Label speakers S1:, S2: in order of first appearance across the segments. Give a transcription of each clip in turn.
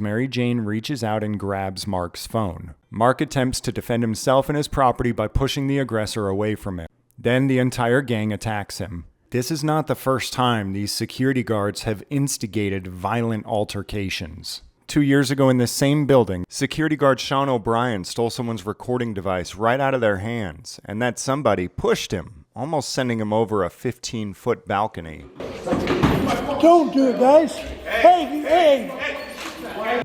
S1: Mary Jane reaches out and grabs Mark's phone. Mark attempts to defend himself and his property by pushing the aggressor away from him. Then the entire gang attacks him. This is not the first time these security guards have instigated violent altercations. 2 years ago in this same building, security guard Shawn OBrien stole someone's recording device right out of their hands, and that somebody pushed him, almost sending him over a 15-foot balcony.
S2: Don't do it, guys. Hey.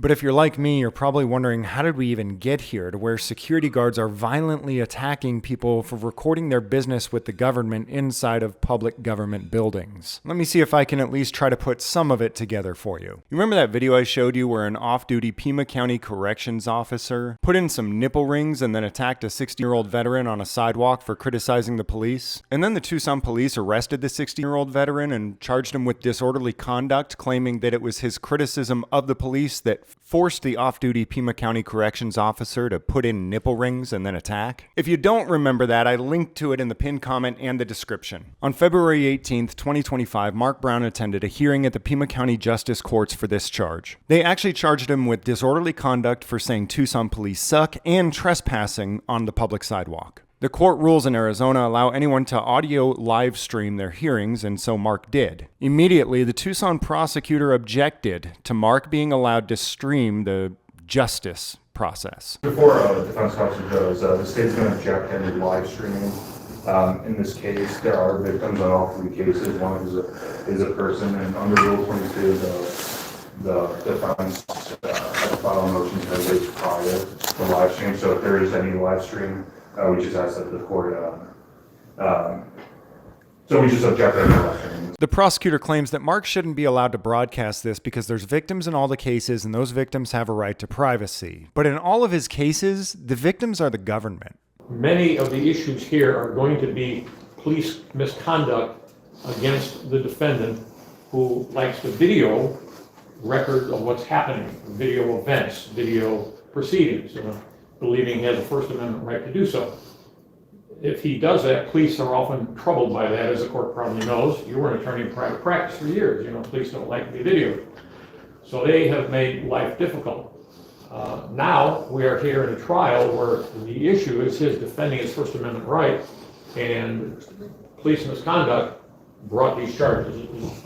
S1: But if you're like me, you're probably wondering, how did we even get here to where security guards are violently attacking people for recording their business with the government inside of public government buildings? Let me see if I can at least try to put some of it together for you. You remember that video I showed you where an off-duty Pima County corrections officer put in some nipple rings and then attacked a 60-year-old veteran on a sidewalk for criticizing the police? And then the Tucson police arrested the 60-year-old veteran and charged him with disorderly conduct, claiming that it was his criticism of the police that forced the off-duty Pima County corrections officer to put in nipple rings and then attack? If you don't remember that, I linked to it in the pinned comment and the description. On February 18th, 2025, Mark Brown attended a hearing at the Pima County Justice Courts for this charge. They actually charged him with disorderly conduct for saying Tucson police suck and trespassing on the public sidewalk. The court rules in Arizona allow anyone to audio live stream their hearings, and so Mark did. Immediately, the Tucson prosecutor objected to Mark being allowed to stream the justice process.
S3: Before defense counsel goes, the state's going to object to any live streaming. In this case, there are victims on all three cases. One is a person, and under Rule 22, the defense has to file a motion 10 days prior to live stream. So if there is any live stream, we just ask that the court, so we just object to it.
S1: The prosecutor claims that Mark shouldn't be allowed to broadcast this because there's victims in all the cases and those victims have a right to privacy. But in all of his cases, the victims are the government.
S4: Many of the issues here are going to be police misconduct against the defendant who likes the video record of what's happening, video events, video proceedings, believing he has a First Amendment right to do so. If he does that, police are often troubled by that, as the court probably knows. You were an attorney in private practice for years. Police don't like to be videoed. So they have made life difficult. Now we are here in a trial where the issue is his defending his First Amendment right, and police misconduct brought these charges,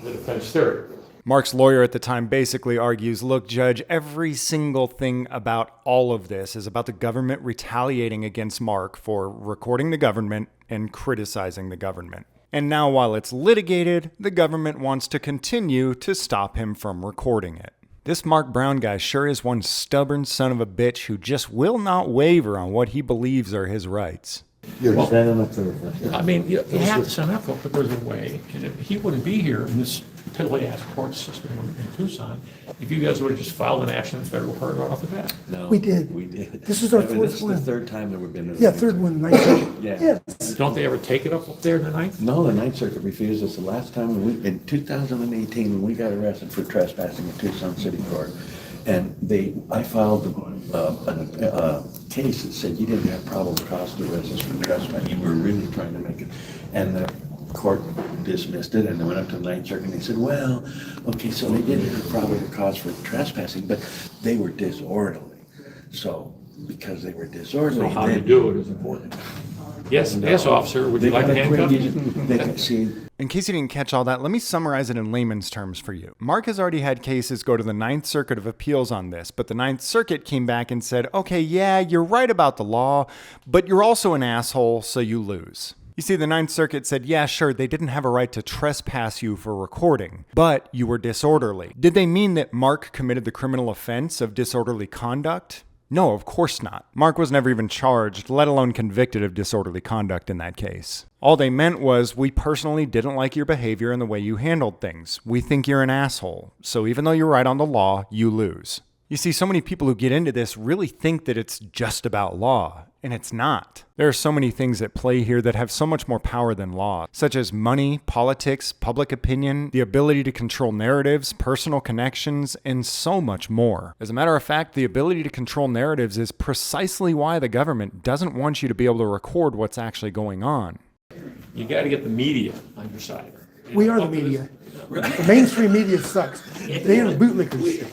S4: the defense theory.
S1: Mark's lawyer at the time basically argues, look, Judge, every single thing about all of this is about the government retaliating against Mark for recording the government and criticizing the government. And now while it's litigated, the government wants to continue to stop him from recording it. This Mark Brown guy sure is one stubborn son of a bitch who just will not waver on what he believes are his rights.
S5: You're standing up there.
S4: I mean, you have to stand up for it, but there's a way. He wouldn't be here in this piddly-ass court system in Tucson if you guys would have just filed an action in federal court right off the bat.
S5: No,
S2: We did. This is our fourth
S5: This is
S2: one.
S5: the third time that we've been.
S2: Yeah, third one, Ninth Circuit.
S5: Yeah.
S2: Yes.
S4: Don't they ever take it up there tonight?
S5: No, the Ninth Circuit refused us the last time, in 2018, when we got arrested for trespassing in Tucson City Court. And I filed a case that said you didn't have probable cause to arrest us for trespassing. You were really trying to make it. And the court dismissed it, and they went up to the Ninth Circuit and they said, well, okay, so they didn't have probable cause for trespassing, but they were disorderly. So because they were disorderly,
S4: So how you do it is important. Yes, officer, would you like to handcuff me?
S5: They can see.
S1: In case you didn't catch all that, let me summarize it in layman's terms for you. Mark has already had cases go to the Ninth Circuit of Appeals on this, but the Ninth Circuit came back and said, okay, yeah, you're right about the law, but you're also an asshole, so you lose. You see, the Ninth Circuit said, yeah, sure, they didn't have a right to trespass you for recording, but you were disorderly. Did they mean that Mark committed the criminal offense of disorderly conduct? No, of course not. Mark was never even charged, let alone convicted of disorderly conduct in that case. All they meant was, we personally didn't like your behavior and the way you handled things. We think you're an asshole. So even though you're right on the law, you lose. You see, so many people who get into this really think that it's just about law, and it's not. There are so many things at play here that have so much more power than law, such as money, politics, public opinion, the ability to control narratives, personal connections, and so much more. As a matter of fact, the ability to control narratives is precisely why the government doesn't want you to be able to record what's actually going on.
S4: You got to get the media on your side.
S2: We are the media. The mainstream media sucks. They are the bootlickers.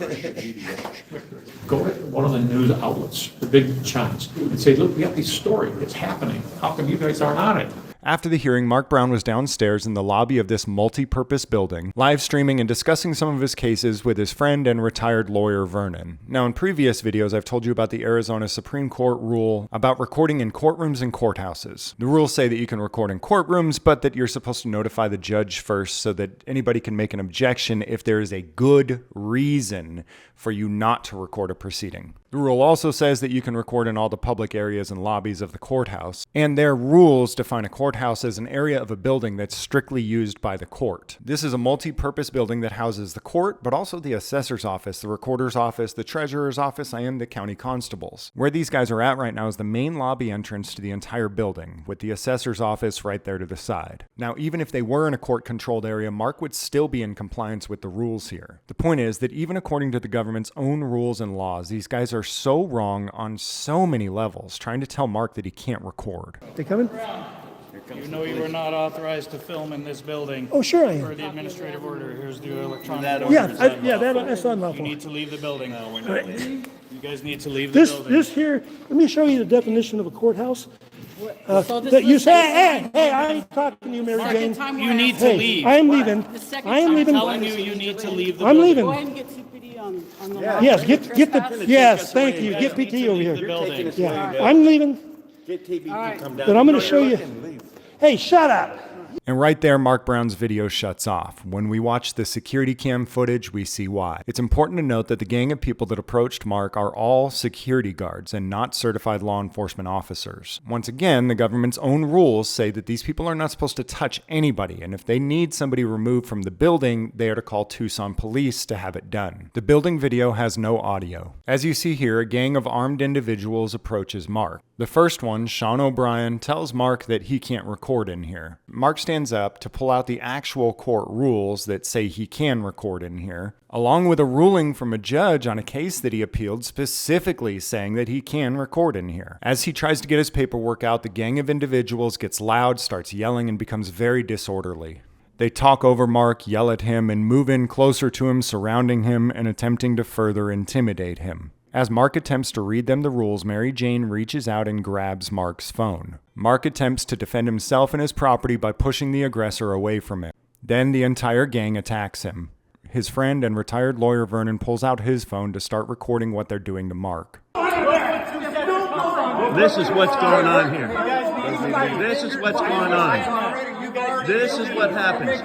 S4: Go to one of the news outlets, the big chunks, and say, look, we have this story, it's happening. How come you guys aren't on it?
S1: After the hearing, Mark Brown was downstairs in the lobby of this multi-purpose building, live streaming and discussing some of his cases with his friend and retired lawyer Vernon. Now, in previous videos, I've told you about the Arizona Supreme Court rule about recording in courtrooms and courthouses. The rules say that you can record in courtrooms, but that you're supposed to notify the judge first so that anybody can make an objection if there is a good reason for you not to record a proceeding. The rule also says that you can record in all the public areas and lobbies of the courthouse, and their rules define a courthouse as an area of a building that's strictly used by the court. This is a multi-purpose building that houses the court, but also the assessor's office, the recorder's office, the treasurer's office, and the county constable's. Where these guys are at right now is the main lobby entrance to the entire building, with the assessor's office right there to the side. Now, even if they were in a court-controlled area, Mark would still be in compliance with the rules here. The point is that even according to the government's own rules and laws, these guys are so wrong on so many levels, trying to tell Mark that he can't record.
S2: They coming?
S6: You know you were not authorized to film in this building.
S2: Oh, sure I
S6: Per
S2: am.
S6: the administrative order, here's the electronic order.
S2: That's unlawful.
S6: You need to leave the building. No, we're not leaving. You guys need to leave the building.
S2: This here, let me show you the definition of a courthouse. That you say, hey, I ain't talking to you, Mary Jane.
S6: You need to leave.
S2: I am leaving. I am leaving.
S6: Telling you need to leave the
S2: I'm
S6: building.
S2: leaving.
S7: Go ahead and get CPD on the line.
S2: Yes, get the, yes, thank you. Get PT over
S6: The
S2: here.
S6: building.
S2: Yeah, I'm leaving,
S5: Get TBT, come down.
S2: but I'm gonna show you. Hey, shut up.
S1: And right there, Mark Brown's video shuts off. When we watch the security cam footage, we see why. It's important to note that the gang of people that approached Mark are all security guards and not certified law enforcement officers. Once again, the government's own rules say that these people are not supposed to touch anybody, and if they need somebody removed from the building, they are to call Tucson police to have it done. The building video has no audio. As you see here, a gang of armed individuals approaches Mark. The first one, Shawn OBrien, tells Mark that he can't record in here. Mark stands up to pull out the actual court rules that say he can record in here, along with a ruling from a judge on a case that he appealed specifically saying that he can record in here. As he tries to get his paperwork out, the gang of individuals gets loud, starts yelling, and becomes very disorderly. They talk over Mark, yell at him, and move in closer to him, surrounding him and attempting to further intimidate him. As Mark attempts to read them the rules, Mary Jane reaches out and grabs Mark's phone. Mark attempts to defend himself and his property by pushing the aggressor away from him. Then the entire gang attacks him. His friend and retired lawyer Vernon pulls out his phone to start recording what they're doing to Mark.
S8: This is what's going on here. This is what's going on. This is what happens.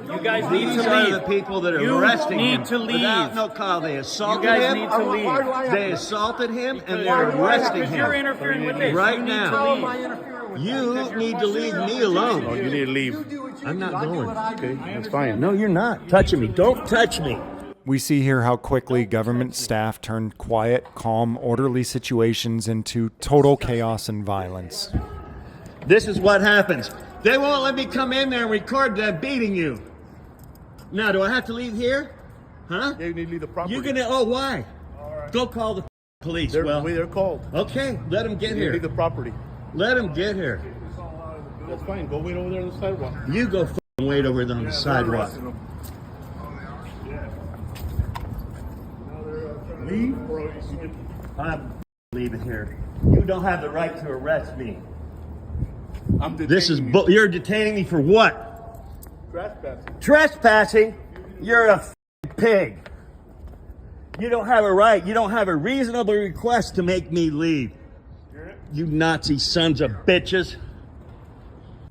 S6: You guys need
S8: These
S6: to
S8: are
S6: leave.
S8: the people that are
S6: You
S8: arresting him
S6: need to leave.
S8: without no call. They
S6: You
S8: assaulted
S6: guys
S8: him.
S6: need to leave.
S8: They assaulted him and they're arresting
S6: You're
S8: him
S6: interfering with this.
S8: right
S6: You need
S8: now.
S6: to leave.
S8: You need to leave me alone.
S9: Oh, you need to leave.
S8: I'm not going.
S9: Okay, that's fine.
S8: No, you're not touching me. Don't touch me.
S1: We see here how quickly government staff turned quiet, calm, orderly situations into total chaos and violence.
S8: This is what happens. They won't let me come in there and record them beating you. Now, do I have to leave here? Huh?
S9: Yeah, you need to leave the property.
S8: You're gonna, oh, why? Go call the police.
S9: They're,
S8: Well,
S9: they're called.
S8: okay, let them get
S9: You need to leave
S8: here.
S9: the property.
S8: Let them get here.
S9: That's fine. Go wait over there on the sidewalk.
S8: You go f***ing wait over there on the sidewalk.
S9: Leave or you get
S8: I'm leaving here. You don't have the right to arrest me.
S9: I'm
S8: This is,
S9: detaining you.
S8: you're detaining me for what?
S9: Trespassing.
S8: Trespassing? You're a f***ing pig. You don't have a right. You don't have a reasonable request to make me leave. You Nazi sons of bitches.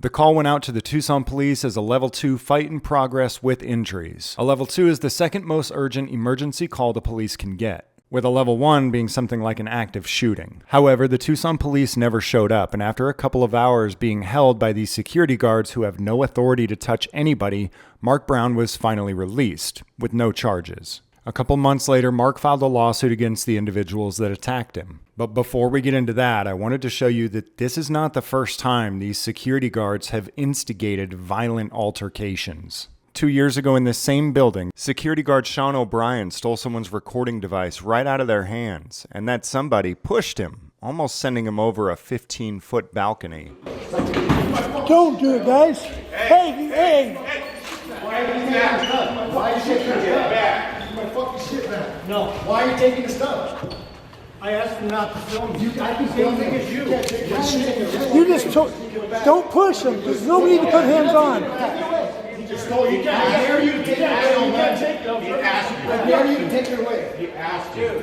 S1: The call went out to the Tucson police as a level 2 fight in progress with injuries. A level 2 is the second most urgent emergency call the police can get, with a level 1 being something like an active shooting. However, the Tucson police never showed up, and after a couple of hours being held by these security guards who have no authority to touch anybody, Mark Brown was finally released, with no charges. A couple months later, Mark filed a lawsuit against the individuals that attacked him. But before we get into that, I wanted to show you that this is not the first time these security guards have instigated violent altercations. 2 years ago in this same building, security guard Shawn OBrien stole someone's recording device right out of their hands, and that somebody pushed him, almost sending him over a 15-foot balcony.
S2: Don't do it, guys. Hey,
S10: Why are you taking the stuff back? My fucking shit back. No. Why are you taking the stuff? I asked him not to film. I can film it.
S2: You just don't push him. There's nobody to put hands on.
S10: I dare you to take it away. He asked you. I dare you to take it away. He asked you.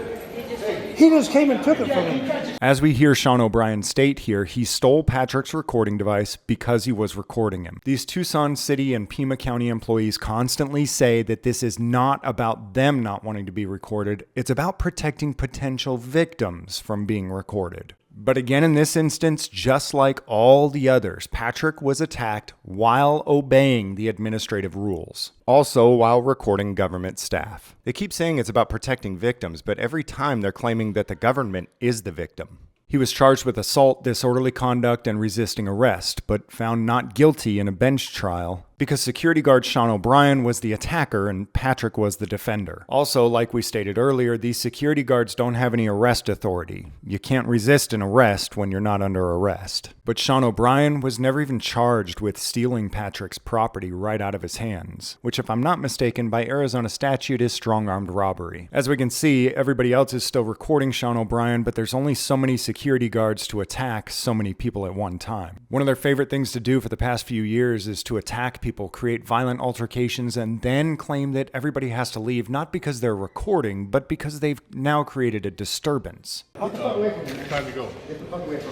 S2: He just came and took it from him.
S1: As we hear Shawn OBrien state here, he stole Patrick's recording device because he was recording him. These Tucson City and Pima County employees constantly say that this is not about them not wanting to be recorded. It's about protecting potential victims from being recorded. But again, in this instance, just like all the others, Patrick was attacked while obeying the administrative rules. Also, while recording government staff. They keep saying it's about protecting victims, but every time they're claiming that the government is the victim. He was charged with assault, disorderly conduct, and resisting arrest, but found not guilty in a bench trial because security guard Shawn OBrien was the attacker and Patrick was the defender. Also, like we stated earlier, these security guards don't have any arrest authority. You can't resist an arrest when you're not under arrest. But Shawn OBrien was never even charged with stealing Patrick's property right out of his hands, which if I'm not mistaken by Arizona statute is strong-armed robbery. As we can see, everybody else is still recording Shawn OBrien, but there's only so many security guards to attack so many people at one time. One of their favorite things to do for the past few years is to attack people, create violent altercations, and then claim that everybody has to leave, not because they're recording, but because they've now created a disturbance.
S9: Time to go.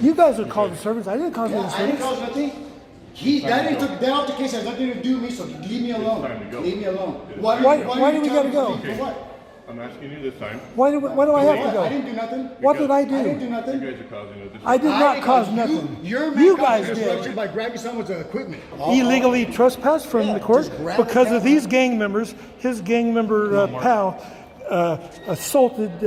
S2: You guys are causing disturbance. I didn't cause any
S10: I didn't cause
S2: disturbance.
S10: nothing. That altercation has nothing to do with me, so leave me alone.
S9: Time to go.
S10: Leave me alone.
S2: Why do we gotta go?
S10: For what?
S9: I'm asking you this time.
S2: Why do I have to
S10: I
S2: go?
S10: didn't do nothing.
S2: What did I
S10: I didn't
S2: do?
S10: do nothing.
S9: You guys are causing a disruption.
S2: I did not cause nothing. You guys did.
S10: By grabbing someone's equipment.
S2: Illegally trespassed from the court
S10: just grab it
S2: because
S10: down.
S2: of these gang members. His gang member pal assaulted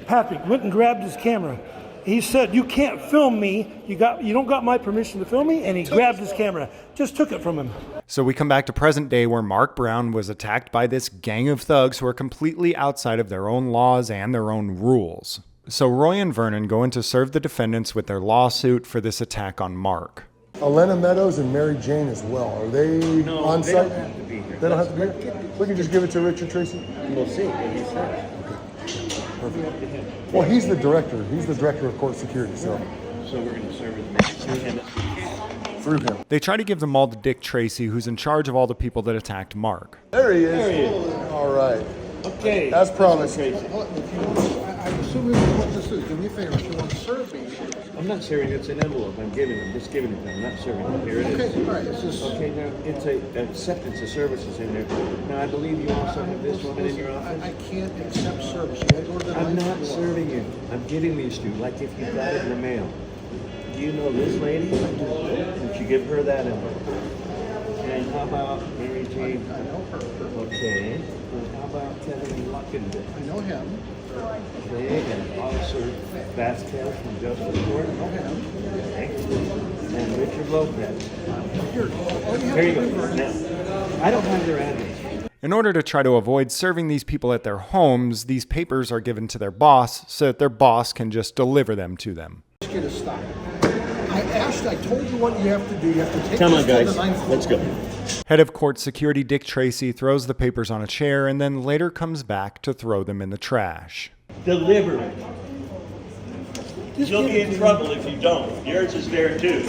S2: Patrick. Went and grabbed his camera. He said, "You can't film me. You don't got my permission to film me." And he grabbed his camera. Just took it from him.
S1: So we come back to present day where Mark Brown was attacked by this gang of thugs who are completely outside of their own laws and their own rules. So Roy and Vernon go in to serve the defendants with their lawsuit for this attack on Mark.
S11: Elena Meadows and Mary Jane as well. Are they on site?
S5: They don't have to be here.
S11: They don't have to be here? We can just give it to Richard Tracy?
S5: We'll see what he says.
S11: Well, he's the director. He's the director of court security, so
S5: So we're going to serve as many
S11: through him.
S1: They try to give them all to Dick Tracy, who's in charge of all the people that attacked Mark.
S11: There he is. All right.
S5: Okay.
S11: As promised.
S10: I'm assuming what this is. Do me a favor. If you want to serve me.
S5: I'm not serving. It's an envelope. I'm just giving it to them. I'm not serving them. Here it is.
S10: Okay, all right. It's just.
S5: Okay, now it's a acceptance of services in there. Now I believe you also have this woman in your office.
S10: I can't accept service. You gotta go to the
S5: I'm
S10: line
S5: not
S10: for it.
S5: serving you. I'm giving these to you, like if you got it in the mail. Do you know this lady? Would you give her that envelope? And how about Mary Jane?
S10: I know her.
S5: Okay. And how about Kevin Luckenden?
S10: I know him.
S5: Okay, and Officer Vasquez from Justice Court? Okay. And Richard Lopez. There you go. Now, I don't have their address.
S1: In order to try to avoid serving these people at their homes, these papers are given to their boss so that their boss can just deliver them to them.
S10: Ask you to stop. I told you what you have to do. You have to take
S5: Come on,
S10: this to
S5: guys.
S10: the line for
S5: Let's go.
S1: Head of court security Dick Tracy throws the papers on a chair and then later comes back to throw them in the trash.
S8: Deliver it. You'll be in trouble if you don't. Yours is there too.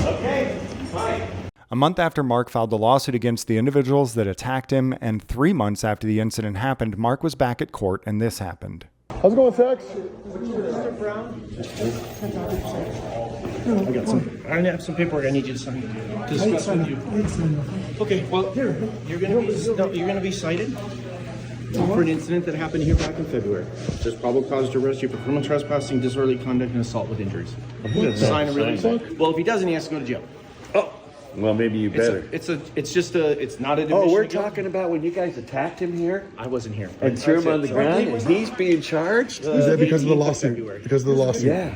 S8: Okay? Fine.
S1: A month after Mark filed the lawsuit against the individuals that attacked him, and 3 months after the incident happened, Mark was back at court and this happened.
S11: How's it going, Tex?
S6: I have some paperwork I need you to sign. To discuss with you. Okay, well, you're gonna be cited for an incident that happened here back in February. There's probable cause to arrest you for criminal trespassing, disorderly conduct, and assault with injuries. Sign a release. Well, if he doesn't, he has to go to jail.
S5: Well, maybe you better.
S6: It's not an admission.
S5: Oh, we're
S6: of guilt.
S5: talking about when you guys attacked him here
S6: I wasn't here.
S5: and threw him on the ground and he's being charged?
S11: Is that because of the
S6: 18th
S11: lawsuit?
S6: February.
S11: Because of the lawsuit?
S5: Yeah.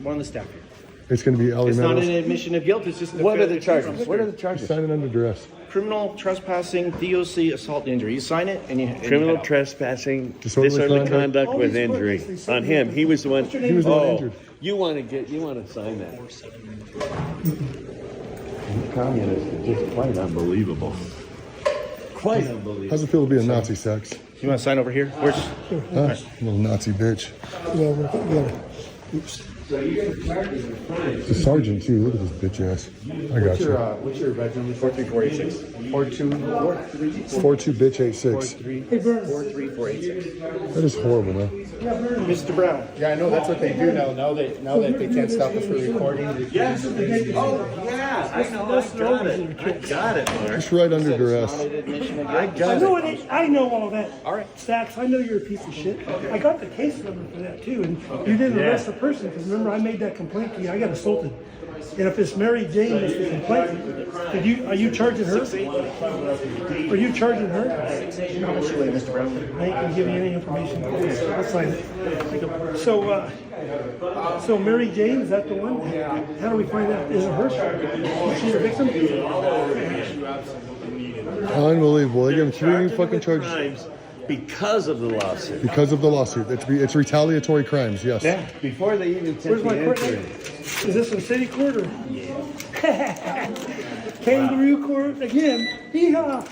S6: One of the staff here.
S11: It's going to be Ellie
S6: It's not an
S11: Meadows.
S6: admission of guilt. It's just
S5: What are the charges? What are the charges?
S11: Signing under duress.
S6: criminal trespassing, DOC, assault, injury. You sign it and you.
S5: Criminal trespassing,
S11: Disorderly
S5: disorderly
S11: conduct.
S5: conduct with injury on him. He was the one.
S11: He was the one injured.
S5: You want to sign that? Communists are just quite unbelievable.
S8: Quite unbelievable.
S11: How's it feel to be a Nazi, Sax?
S6: You want to sign over here? Where's?
S11: Huh? Little Nazi bitch.
S2: Oops.
S11: The sergeant too. Look at this bitch ass. I got you.
S6: What's your badge number? 43486.
S11: 42 bitch 86.
S6: 43486.
S11: That is horrible, man.
S6: Mr. Brown. Yeah, I know that's what they do now. Now that they can't stop us from recording.
S8: Yes. Oh, yeah. I know. I got it. I got it, Mark.
S11: Just right under duress.
S2: I know all that. All right. Stacks, I know you're a piece of shit. I got the case number for that too, and you didn't arrest the person because remember I made that complaint to you. I got assaulted. And if it's Mary Jane that's the complaint, are you charging her? Are you charging her?
S6: How much you weigh, Mr. Brown?
S2: I ain't gonna give you any information. I'll sign it. So Mary Jane, is that the one? How do we find out? Is it her? Is she the victim?
S11: Unbelievable. They give him 3 new fucking charges.
S8: Crimes because of the lawsuit.
S11: Because of the lawsuit. It's retaliatory crimes, yes.
S8: Yeah. Before they even
S2: Where's
S8: took
S2: my
S8: the
S2: court
S8: entry.
S2: date? Is this in city court or? Yeah. Kangaroo court again. Yeehaw.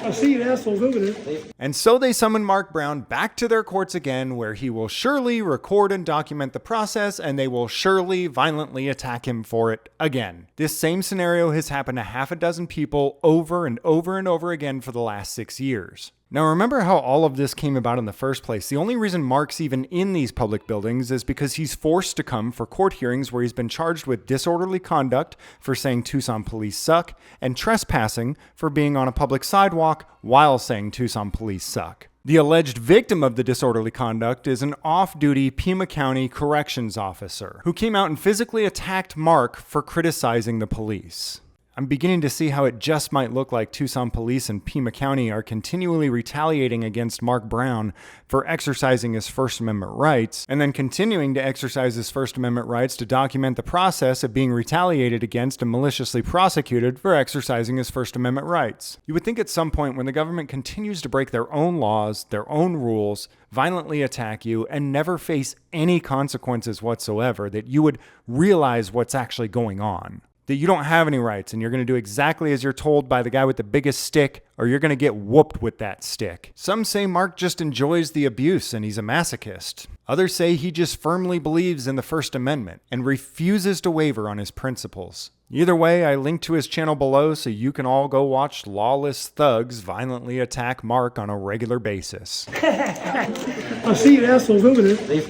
S2: I see you assholes over there.
S1: And so they summon Mark Brown back to their courts again, where he will surely record and document the process, and they will surely violently attack him for it again. This same scenario has happened to half a dozen people over and over and over again for the last 6 years. Now remember how all of this came about in the first place. The only reason Mark's even in these public buildings is because he's forced to come for court hearings where he's been charged with disorderly conduct for saying Tucson police suck and trespassing for being on a public sidewalk while saying Tucson police suck. The alleged victim of the disorderly conduct is an off-duty Pima County corrections officer who came out and physically attacked Mark for criticizing the police. I'm beginning to see how it just might look like Tucson police and Pima County are continually retaliating against Mark Brown for exercising his First Amendment rights, and then continuing to exercise his First Amendment rights to document the process of being retaliated against and maliciously prosecuted for exercising his First Amendment rights. You would think at some point when the government continues to break their own laws, their own rules, violently attack you, and never face any consequences whatsoever, that you would realize what's actually going on. That you don't have any rights and you're going to do exactly as you're told by the guy with the biggest stick, or you're going to get whooped with that stick. Some say Mark just enjoys the abuse and he's a masochist. Others say he just firmly believes in the First Amendment and refuses to waver on his principles. Either way, I link to his channel below so you can all go watch lawless thugs violently attack Mark on a regular basis.
S2: I see you assholes over there.